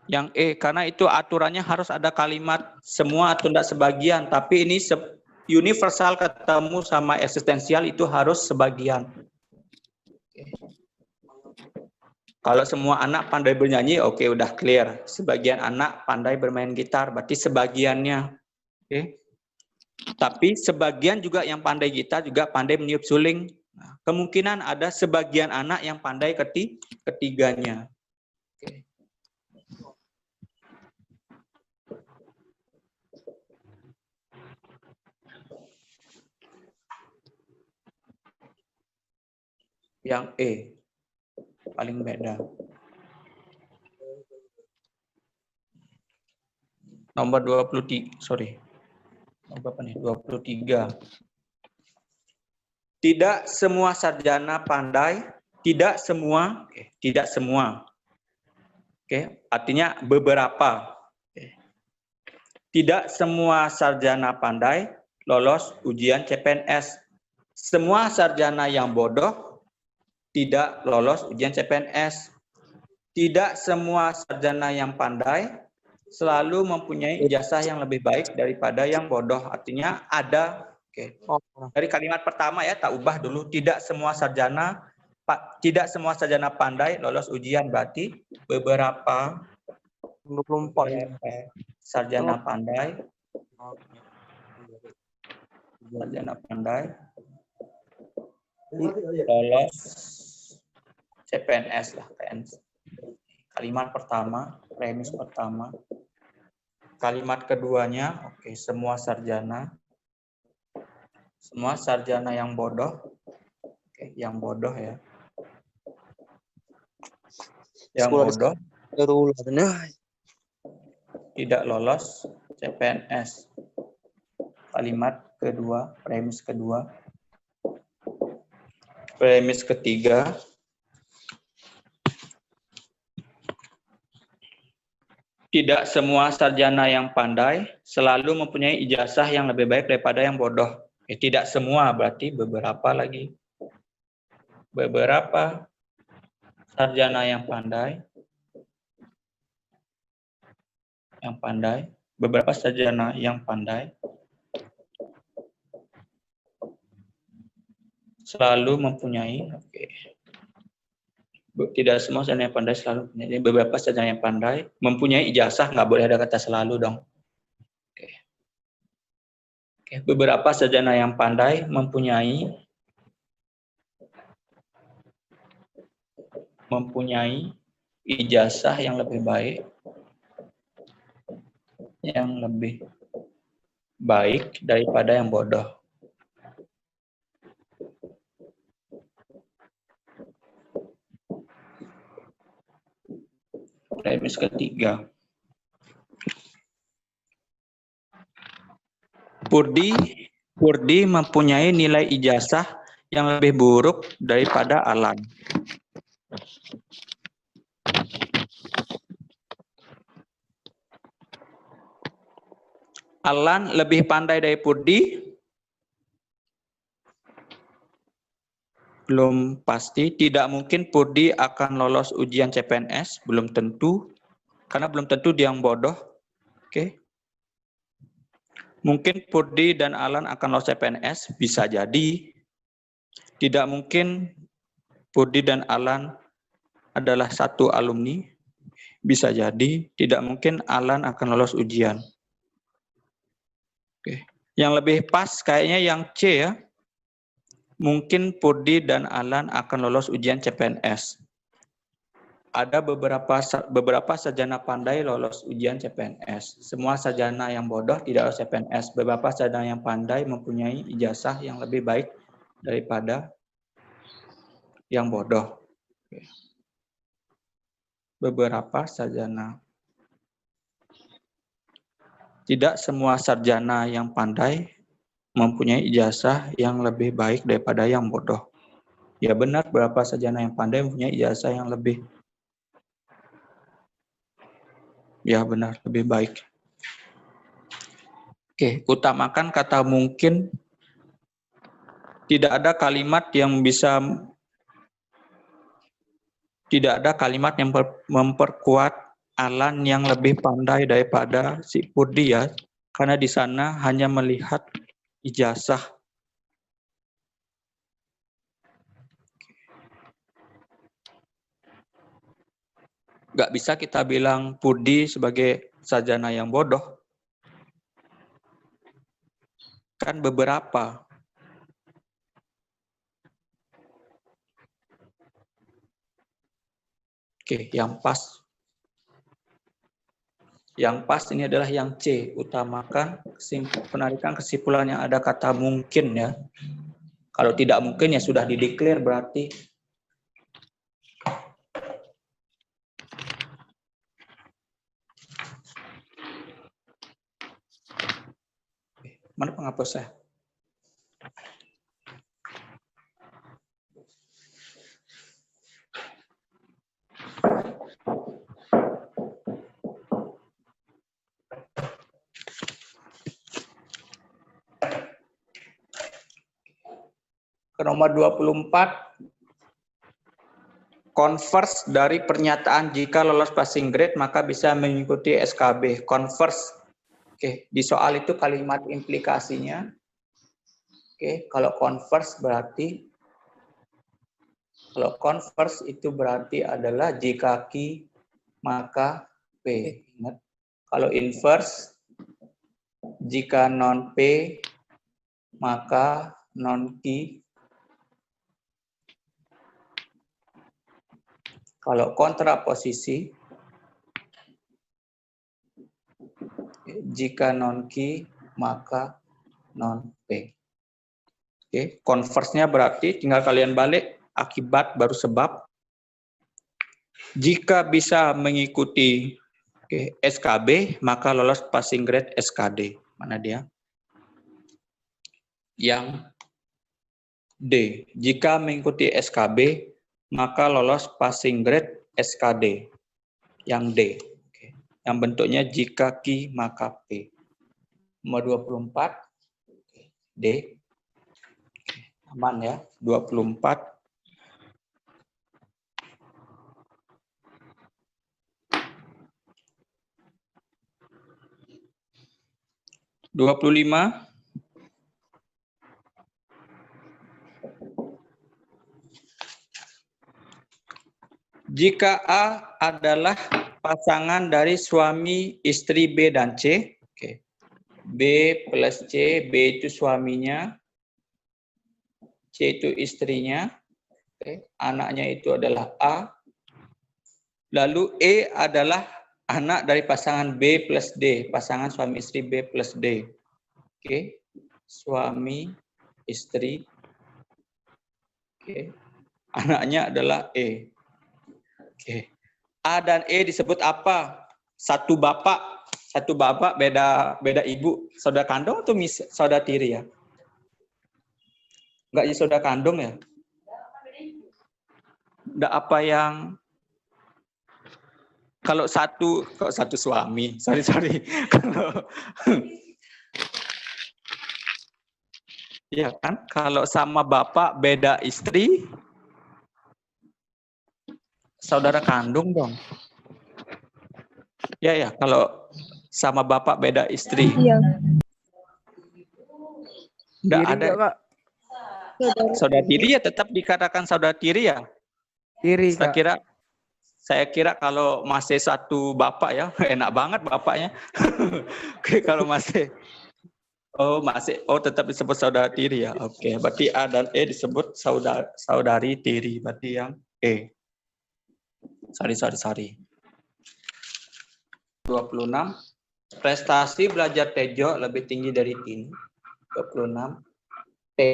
Yang E, karena itu aturannya harus ada kalimat semua atau tidak sebagian, tapi ini universal ketemu sama eksistensial itu harus sebagian. Kalau semua anak pandai bernyanyi, oke, udah clear. Sebagian anak pandai bermain gitar, berarti sebagiannya. Oke. Tapi sebagian juga yang pandai gitar juga pandai meniup suling. Nah, kemungkinan ada sebagian anak yang pandai ketiganya. Oke. Yang E paling beda. Nomor 23, sorry. Berapa nih? 23. Tidak semua sarjana pandai, tidak semua, tidak semua. Oke, artinya beberapa. Tidak semua sarjana pandai lolos ujian CPNS. Semua sarjana yang bodoh tidak lolos ujian CPNS. Tidak semua sarjana yang pandai selalu mempunyai ijazah yang lebih baik daripada yang bodoh. Artinya ada. Oke. Dari kalimat pertama ya, tak ubah dulu. Tidak semua sarjana pandai lolos ujian, berarti beberapa 24. sarjana pandai lolos CPNS lah, PNS. Kalimat pertama, premis pertama. Kalimat keduanya, oke, semua sarjana yang bodoh, oke, yang bodoh ya, yang bodoh tidak lolos CPNS. Kalimat kedua, premis kedua. Premis ketiga, tidak semua sarjana yang pandai selalu mempunyai ijazah yang lebih baik daripada yang bodoh. Tidak semua, berarti beberapa lagi. Beberapa sarjana yang pandai, beberapa sarjana yang pandai selalu mempunyai, tidak semua sarjana yang pandai selalu mempunyai, beberapa sarjana yang pandai mempunyai ijazah, nggak boleh ada kata selalu dong. Beberapa sarjana yang pandai mempunyai ijazah yang lebih baik daripada yang bodoh. Premis ketiga. Purdi mempunyai nilai ijazah yang lebih buruk daripada Alan. Alan lebih pandai dari Purdi? Belum pasti. Tidak mungkin Purdi akan lolos ujian CPNS. Belum tentu. Karena belum tentu dia yang bodoh. Oke. Mungkin Purdi dan Alan akan lolos CPNS. Bisa jadi. Tidak mungkin Purdi dan Alan adalah satu alumni. Bisa jadi. Tidak mungkin Alan akan lolos ujian. Oke. Yang lebih pas kayaknya yang C ya. Mungkin Purdi dan Alan akan lolos ujian CPNS. Ada beberapa sarjana pandai lolos ujian CPNS. Semua sarjana yang bodoh tidak lolos CPNS. Beberapa sarjana yang pandai mempunyai ijazah yang lebih baik daripada yang bodoh. Beberapa sarjana. Tidak semua sarjana yang pandai mempunyai ijazah yang lebih baik daripada yang bodoh. Ya benar, beberapa sarjana yang pandai mempunyai ijazah yang lebih lebih baik. Oke, utamakan kata mungkin. Tidak ada kalimat yang memperkuat Alan yang lebih pandai daripada si Purdi ya, karena di sana hanya melihat ijazah. Nggak bisa kita bilang Purdi sebagai sarjana yang bodoh. Kan beberapa. Oke, yang pas. Yang pas ini adalah yang C. Utamakan penarikan kesimpulan yang ada kata mungkin ya. Kalau tidak mungkin ya sudah dideklar berarti. Mana penghapusnya? Ke nomor 24, converse dari pernyataan jika lolos passing grade maka bisa mengikuti SKB. Converse. Oke, di soal itu kalimat implikasinya. Oke, kalau converse itu berarti adalah jika Q maka P. Ingat. Kalau inverse, jika non P maka non Q. Kalau kontraposisi, jika non Q maka non P. Oke, converse-nya berarti tinggal kalian balik akibat baru sebab. Jika bisa mengikuti SKB maka lolos passing grade SKD. Mana dia? Yang D. Jika mengikuti SKB maka lolos passing grade SKD. Yang D. Oke. Yang bentuknya jika Q maka P. Nomor 24. D. Oke. Aman ya. 24. 25. Jika A adalah pasangan dari suami istri B dan C, oke. B plus C, B itu suaminya, C itu istrinya, oke. Anaknya itu adalah A. Lalu E adalah anak dari pasangan B plus D, pasangan suami istri B plus D. Oke, suami istri. Oke, anaknya adalah E. Oke, A dan E disebut apa? Satu bapak beda ibu. Saudara kandung atau saudara tiri ya? Enggak saudara kandung ya? Enggak apa yang kalau satu suami, sorry. Kalau ya kan, kalau sama bapak beda istri, saudara kandung dong. Ya, kalau sama bapak beda istri. Iya. Enggak Tiri ada. nggak, Kak? Saudara tiri ya tetap dikatakan saudara tiri ya. Tiri, Kak. Saya kira kalau masih satu bapak ya, enak banget bapaknya. Oke, kalau masih tetap disebut saudara tiri ya. Oke, berarti A dan E disebut saudari tiri, berarti yang E. Sorry. 26. Prestasi belajar Tejo lebih tinggi dari Tini. 26. T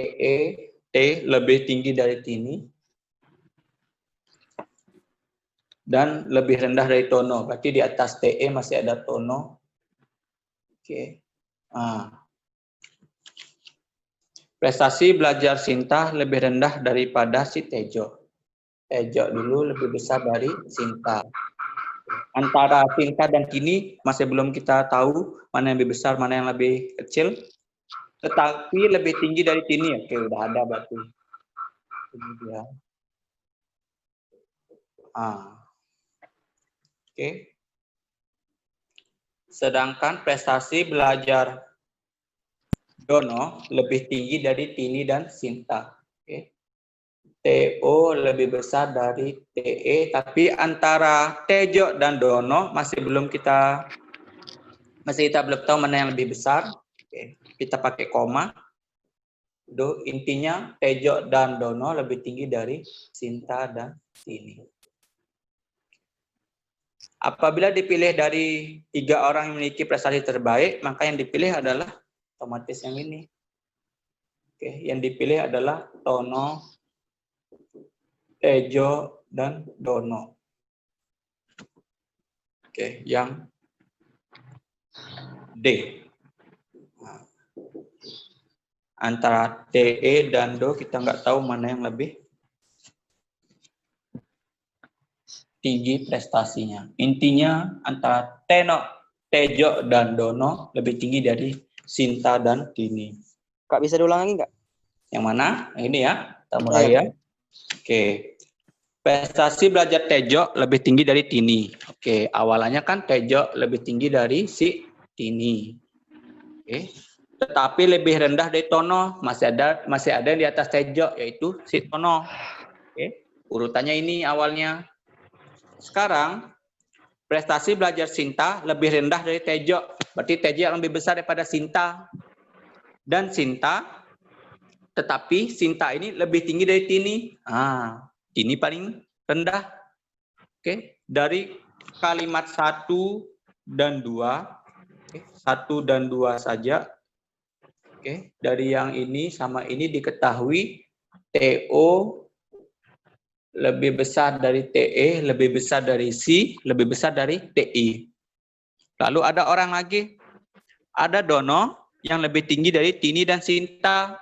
lebih tinggi dari Tini. Dan lebih rendah dari Tono. Berarti di atas TE masih ada Tono. Oke. Prestasi belajar Sinta lebih rendah daripada si Tejo. Tejo dulu lebih besar dari Sinta. Antara Sinta dan Tini masih belum kita tahu mana yang lebih besar, mana yang lebih kecil. Tetapi lebih tinggi dari Tini. Oke, udah ada berarti. Ini dia. Oke. Sedangkan prestasi belajar Dono lebih tinggi dari Tini dan Sinta. Oke. TO lebih besar dari TE, tapi antara Tejo dan Dono masih kita belum tahu mana yang lebih besar. Oke. Kita pakai koma. Intinya Tejo dan Dono lebih tinggi dari Sinta dan Tini. Apabila dipilih dari 3 orang yang memiliki prestasi terbaik, maka yang dipilih adalah otomatis yang ini. Oke, yang dipilih adalah Tono, Tejo, dan Dono. Oke, yang D. Antara TE dan Do kita nggak tahu mana yang lebih tinggi prestasinya. Intinya antara Tejo, dan Dono lebih tinggi dari Sinta dan Tini. Kak, bisa diulang lagi nggak? Yang mana? Ini ya, kita mulai ya. Oke. Prestasi belajar Tejo lebih tinggi dari Tini. Oke, awalannya kan Tejo lebih tinggi dari si Tini. Oke. Tetapi lebih rendah dari Tono, masih ada yang di atas Tejo, yaitu si Tono. Oke. Urutannya ini awalnya. Sekarang prestasi belajar Sinta lebih rendah dari Tejo. Berarti Tejo yang lebih besar daripada Sinta. Dan Sinta, tetapi Sinta ini lebih tinggi dari Tini. Tini paling rendah. Oke, dari kalimat 1 dan 2. Oke, 1 dan 2 saja. Oke, dari yang ini sama ini diketahui TO lebih besar dari TE, lebih besar dari C, lebih besar dari TI. Lalu ada orang lagi. Ada Dono yang lebih tinggi dari Tini dan Sinta.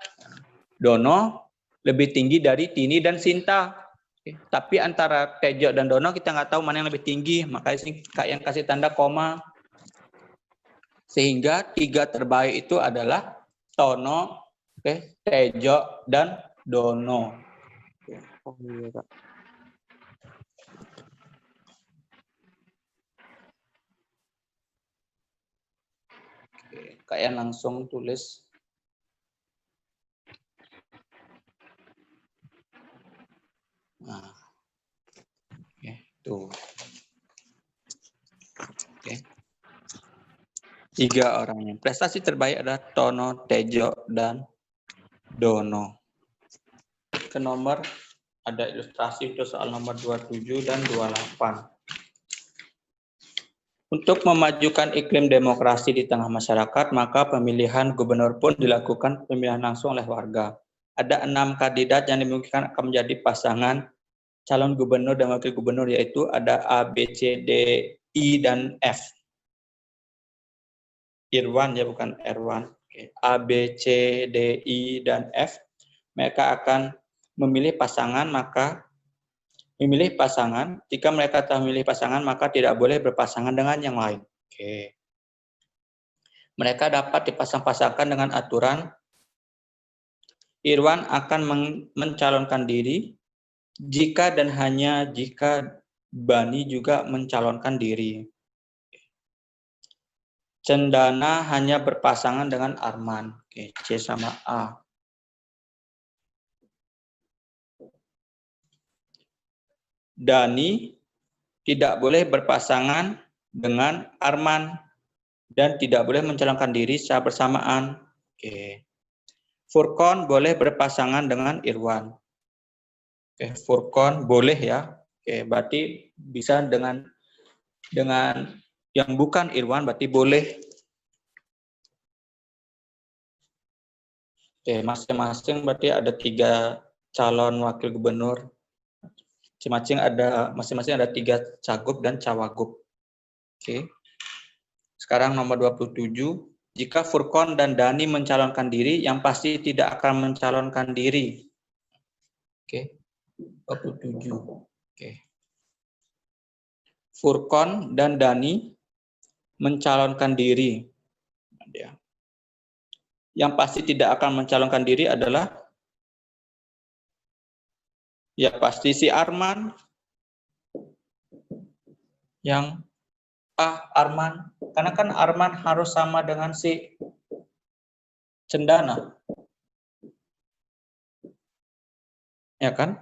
Dono lebih tinggi dari Tini dan Sinta. Oke. Tapi antara Tejo dan Dono kita nggak tahu mana yang lebih tinggi. Makanya Kak yang kasih tanda koma. Sehingga 3 terbaik itu adalah Tono, Tejo, dan Dono. Oh iya, Kak. Kayak langsung tulis. Nah, tuh. Oke. 3 orangnya. Prestasi terbaik adalah Tono, Tejo, dan Dono. Ke nomor ada ilustrasi untuk soal nomor 27 dan 28. Untuk memajukan iklim demokrasi di tengah masyarakat, maka pemilihan gubernur pun dilakukan pemilihan langsung oleh warga. Ada 6 kandidat yang dimungkinkan akan menjadi pasangan calon gubernur dan wakil gubernur, yaitu ada A, B, C, D, I, dan F. Irwan ya, bukan Erwan. A, B, C, D, I, dan F. Mereka akan memilih pasangan, jika mereka telah memilih pasangan, maka tidak boleh berpasangan dengan yang lain. Oke. Mereka dapat dipasang-pasangkan dengan aturan Irwan akan mencalonkan diri jika dan hanya jika Bani juga mencalonkan diri. Cendana hanya berpasangan dengan Arman. Oke, C sama A. Dani tidak boleh berpasangan dengan Arman dan tidak boleh mencalonkan diri secara bersamaan. Oke. Furkon boleh berpasangan dengan Irwan. Oke, Furkon boleh ya. Oke, berarti bisa dengan yang bukan Irwan berarti boleh. Oke, masing-masing berarti ada 3 calon wakil gubernur. Masing-masing ada 3 cagup dan cawagup. Oke. Sekarang nomor 27. Jika Furkon dan Dani mencalonkan diri, yang pasti tidak akan mencalonkan diri. Oke. 27. Oke. Furkon dan Dani mencalonkan diri. Yang pasti tidak akan mencalonkan diri adalah ya pasti si Arman. Yang Arman, karena kan Arman harus sama dengan si Cendana. Ya kan?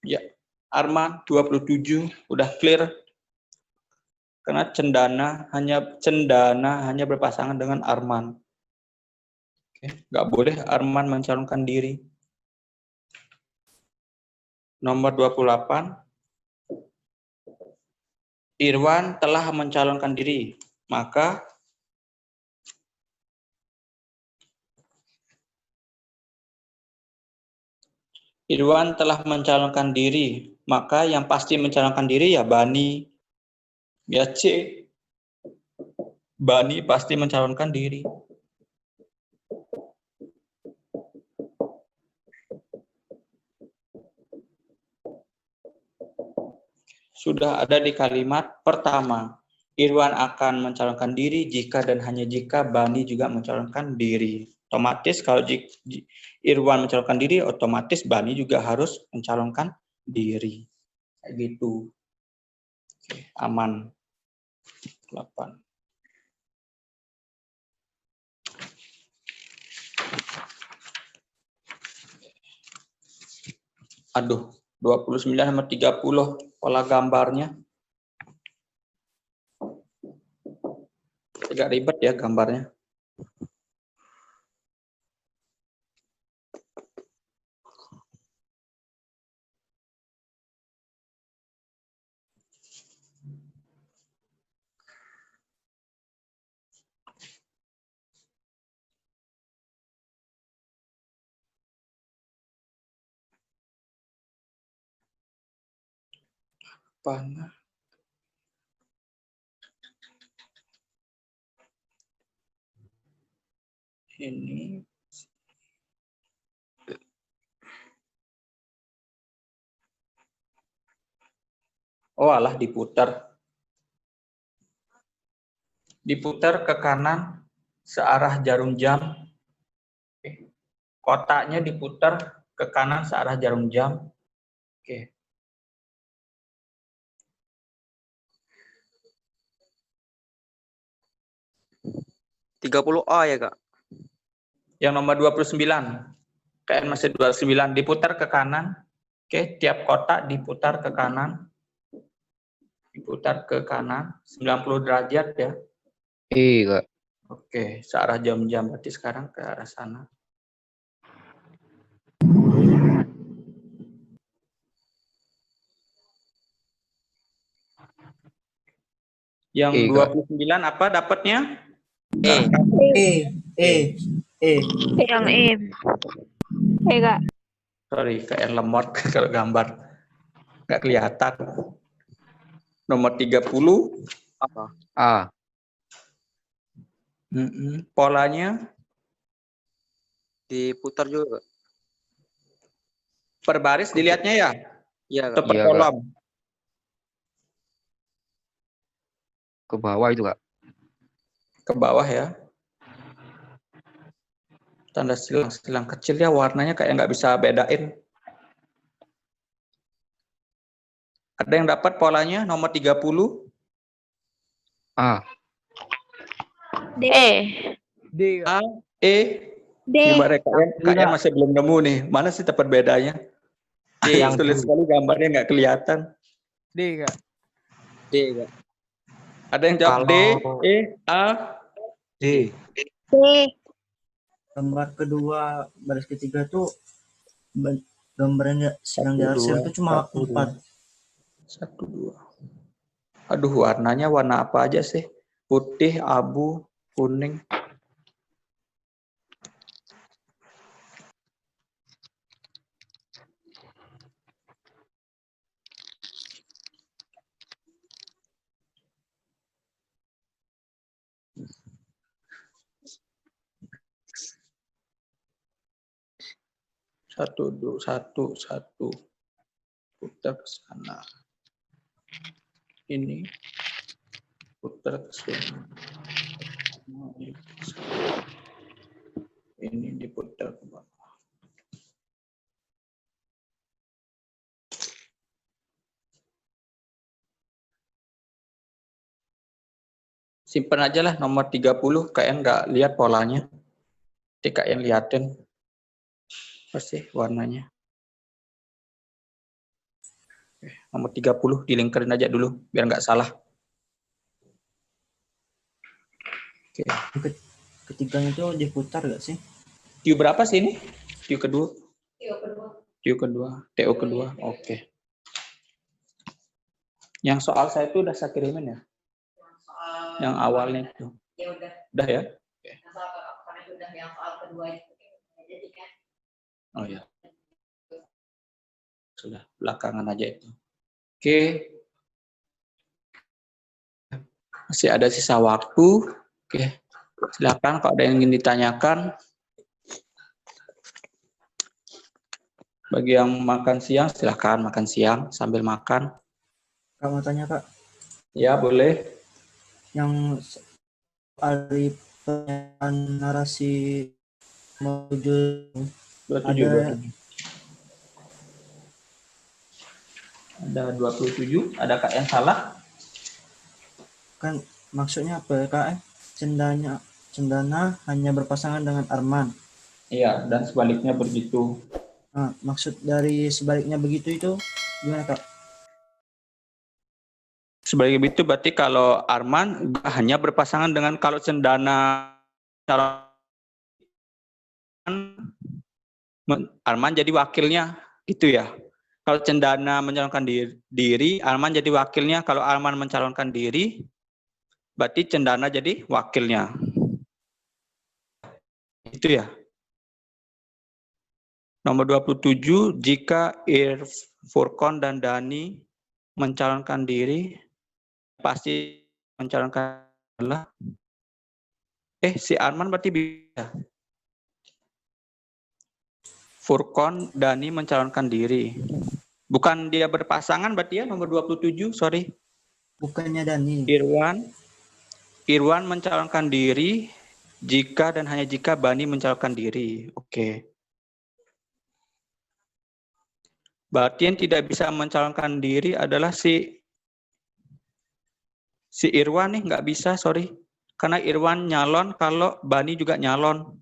Ya, Arman 27 udah clear. Karena Cendana hanya berpasangan dengan Arman. Oke, nggak boleh Arman mencalonkan diri. Nomor 28. Irwan telah mencalonkan diri. Maka Irwan telah mencalonkan diri. Maka yang pasti mencalonkan diri ya Bani. Ya C. Bani pasti mencalonkan diri. Sudah ada di kalimat pertama. Irwan akan mencalonkan diri jika dan hanya jika Bani juga mencalonkan diri. Otomatis kalau Irwan mencalonkan diri, otomatis Bani juga harus mencalonkan diri. Kayak gitu. Oke, aman. 8. Aduh, 29 sama 30 pola gambarnya. Agak ribet ya gambarnya. Panah. Ini oh alah diputar. Diputar ke kanan searah jarum jam. Kotaknya diputar ke kanan searah jarum jam. Oke. 30A ya, Kak? Yang nomor 29. KN masih 29 diputar ke kanan. Oke, tiap kotak diputar ke kanan. Diputar ke kanan 90 derajat ya. Iya, Kak. Oke, searah jam-jam berarti sekarang ke arah sana. Yang Iya, Kak. 29 apa dapatnya? Yang E. Kak. Sorry, KN lemot kalau gambar nggak kelihatan. Nomor 30. Apa? A. Polanya Diputar juga, Kak? per baris dilihatnya ya? Iya, Atau Kak. per Iya, Kak. kolom? Ke bawah itu, Kak. Ke bawah ya. Tanda silang-silang kecil ya, warnanya kayak nggak bisa bedain. Ada yang dapat polanya nomor 30? A. D. D, Kak. A, E. D. Gimana KN masih belum nemu nih. Mana sih tempat bedanya? D. Sulit sekali gambarnya nggak kelihatan. D, Kak. D, Kak. Ada yang jawab D, E, A. D. D. Gambar kedua baris ketiga tuh gambarnya yang di arsiv itu cuma 4. 1, 2. Aduh, warnanya warna apa aja sih? Putih, abu, kuning. Satu. Putar ke sana. Ini putar ke sini. Ini diputar ke bawah. Simpen aja lah nomor 30, kalian nggak lihat polanya. Nanti kalian liatin. Apa sih warnanya? Oke, nomor 30 dilingkarin aja dulu, biar nggak salah. Oke. Ketiganya itu diputar nggak sih? TU berapa sih ini? TU kedua? TU kedua. Oke. Yang soal saya itu udah saya kirimin ya? Yang awalnya itu. Ya udah. Udah ya? Oke. Yang soal karena itu udah yang soal kedua itu jadi kan. Oh ya. Sudah belakangan aja itu. Oke. Masih ada sisa waktu. Oke. Silakan kalau ada yang ingin ditanyakan. Bagi yang makan siang, silakan makan siang sambil makan. Kak mau tanya Kak, Ya, boleh. yang dari pernyataan narasi menuju 27. Ada 27. Ada Kak yang salah? kan maksudnya apa ya Kak? Cendana hanya berpasangan dengan Arman. Iya, dan sebaliknya begitu. Nah, maksud dari sebaliknya begitu itu gimana Kak? Sebagai itu berarti kalau Arman hanya berpasangan dengan kalau Cendana Arman jadi wakilnya, gitu ya. Kalau Cendana mencalonkan diri, Arman jadi wakilnya. Kalau Arman mencalonkan diri, berarti Cendana jadi wakilnya. Itu ya. Nomor 27, jika Furqon dan Dani mencalonkan diri, pasti mencalonkan adalah si Arman berarti bisa. Furqon, Dani mencalonkan diri. Bukan dia berpasangan berarti ya nomor 27, sorry. Bukannya Dani. Irwan mencalonkan diri jika dan hanya jika Bani mencalonkan diri. Oke. Berarti yang tidak bisa mencalonkan diri adalah si Irwan nih, nggak bisa, sorry. Karena Irwan nyalon kalau Bani juga nyalon.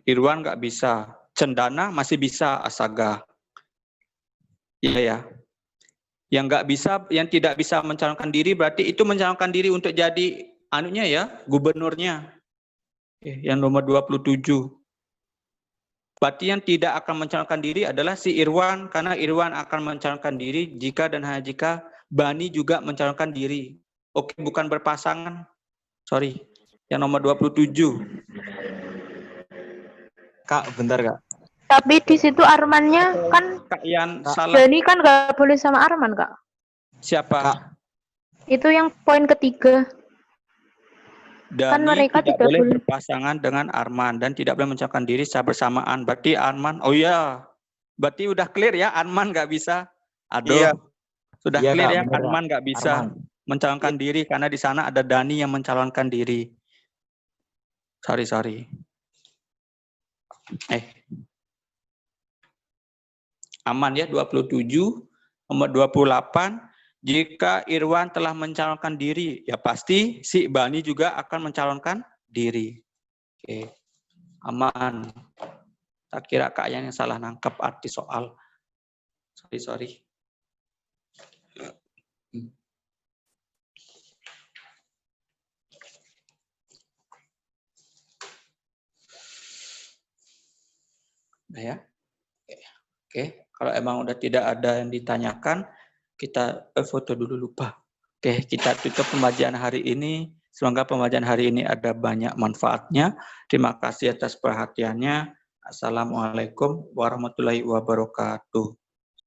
Irwan nggak bisa. Cendana masih bisa, Asaga. Iya ya. Yang nggak bisa, yang tidak bisa mencalonkan diri berarti itu mencalonkan diri untuk jadi anunya ya, gubernurnya. Yang nomor 27. Berarti yang tidak akan mencalonkan diri adalah si Irwan, karena Irwan akan mencalonkan diri jika dan hanya jika Bani juga mencalonkan diri. Oke, bukan berpasangan. Sorry. Yang nomor 27. Kak, bentar Kak. Tapi di situ Armannya kan Kak Ian salah. Dani kan nggak boleh sama Arman, Kak. Siapa? Kak. Itu yang poin ketiga. Dani Kan mereka tidak tidak boleh boleh. berpasangan dengan Arman dan tidak boleh mencalonkan diri secara bersamaan. Berarti Arman, oh iya. Berarti udah clear ya, Arman nggak bisa. Aduh. Iya. Sudah Iya, clear Kak, ya, bener, Arman nggak bisa mencalonkan diri karena di sana ada Dani yang mencalonkan diri. Sorry. Aman ya, 27. Nomor 28. Jika Irwan telah mencalonkan diri, ya pasti si Bani juga akan mencalonkan diri. Oke, aman. Tak kira Kak yang salah nangkep arti soal. Sorry. Nah ya. Oke, kalau emang udah tidak ada yang ditanyakan, kita foto dulu lupa. Oke, kita tutup pembelajaran hari ini. Semoga pembelajaran hari ini ada banyak manfaatnya. Terima kasih atas perhatiannya. Assalamualaikum warahmatullahi wabarakatuh.